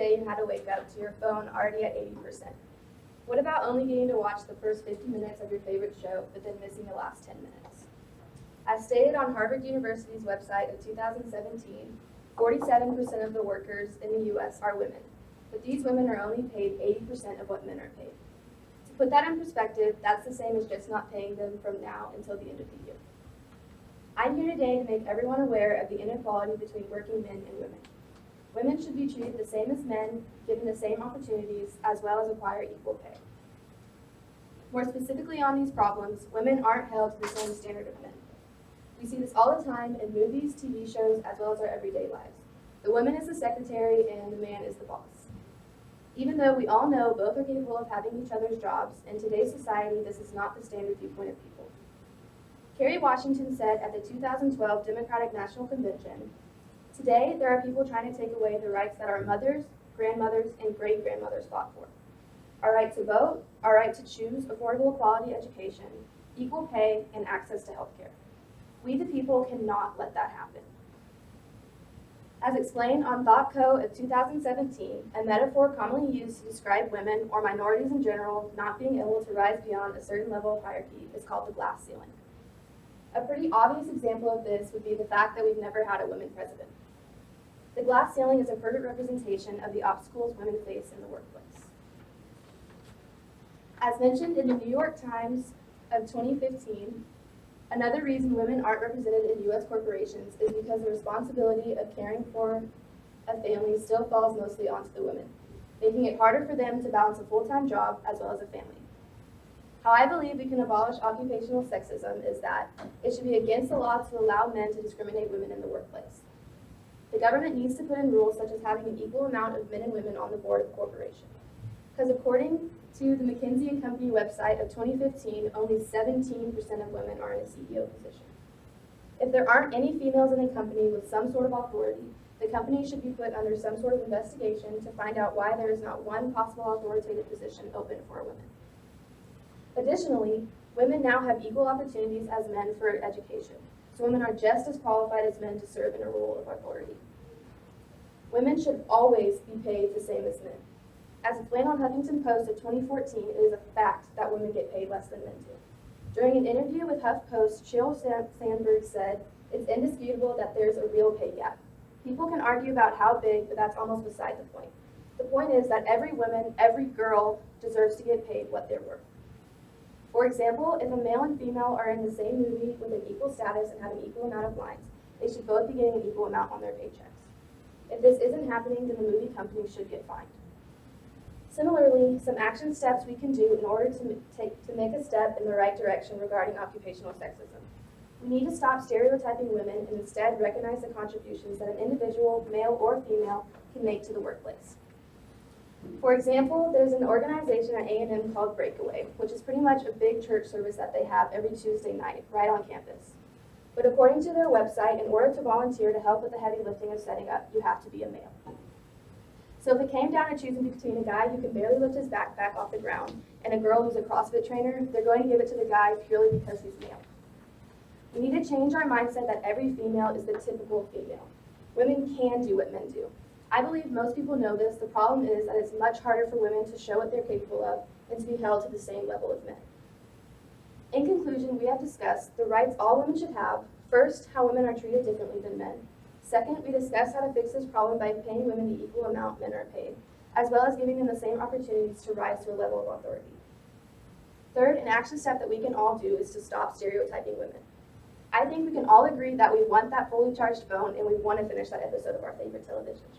day you had to wake up to your phone already at 80%? What about only getting to watch the first 50 minutes of your favorite show, but then missing the last 10 minutes? As stated on Harvard University's website of 2017, 47% of the workers in the U.S. are women, but these women are only paid 80% of what men are paid. To put that in perspective, that's the same as just not paying them from now until the end of the year. I'm here today to make everyone aware of the inequality between working men and women. Women should be treated the same as men, given the same opportunities, as well as acquire equal pay. More specifically on these problems, women aren't held to the same standard of men. We see this all the time in movies, TV shows, as well as our everyday lives. The woman is the secretary and the man is the boss. Even though we all know both are capable of having each other's jobs, in today's society, this is not the standard viewpoint of people. Kerry Washington said at the 2012 Democratic National Convention, "Today, there are people trying to take away the rights that our mothers, grandmothers, and great-grandmothers fought for. Our right to vote, our right to choose affordable quality education, equal pay, and access to health care. We the people cannot let that happen." As explained on Thought Co. of 2017, a metaphor commonly used to describe women or minorities in general not being able to rise beyond a certain level of hierarchy is called the glass ceiling. A pretty obvious example of this would be the fact that we've never had a woman president. The glass ceiling is a perfect representation of the obstacles women face in the workplace. As mentioned in the New York Times of 2015, another reason women aren't represented in U.S. corporations is because the responsibility of caring for a family still falls mostly onto the women, making it harder for them to balance a full-time job as well as a family. How I believe we can abolish occupational sexism is that it should be against the law to allow men to discriminate women in the workplace. The government needs to put in rules such as having an equal amount of men and women on the board of a corporation. Because according to the McKinsey & Company website of 2015, only 17% of women are in a CEO position. If there aren't any females in a company with some sort of authority, the company should be put under some sort of investigation to find out why there is not one possible authoritative position open for women. Additionally, women now have equal opportunities as men for education, so women are just as qualified as men to serve in a role of authority. Women should always be paid the same as men. As explained on Huffington Post of 2014, it is a fact that women get paid less than men do. During an interview with HuffPost, Sheryl Sandberg said, "It's indisputable that there's a real pay gap. People can argue about how big, but that's almost beside the point. The point is that every woman, every girl deserves to get paid what they're worth." For example, if a male and female are in the same movie with an equal status and have an equal amount of lines, they should both be getting an equal amount on their paychecks. If this isn't happening, then the movie company should get fined. Similarly, some action steps we can do in order to make a step in the right direction regarding occupational sexism. We need to stop stereotyping women and instead recognize the contributions that an individual, male or female, can make to the workplace. For example, there's an organization at A&M called Breakaway, which is pretty much a big church service that they have every Tuesday night, right on campus. But according to their website, in order to volunteer to help with the heavy lifting of setting up, you have to be a male. So if it came down to choosing between a guy who can barely lift his backpack off the ground and a girl who's a CrossFit trainer, they're going to give it to the guy purely because he's male. We need to change our mindset that every female is the typical female. Women can do what men do. I believe most people know this. The problem is that it's much harder for women to show what they're capable of and to be held to the same level of men. In conclusion, we have discussed the rights all women should have. First, how women are treated differently than men. Second, we discussed how to fix this problem by paying women the equal amount men are paid, as well as giving them the same opportunities to rise to a level of authority. Third, an action step that we can all do is to stop stereotyping women. I think we can all agree that we want that fully charged phone and we want to finish that episode of our favorite television show.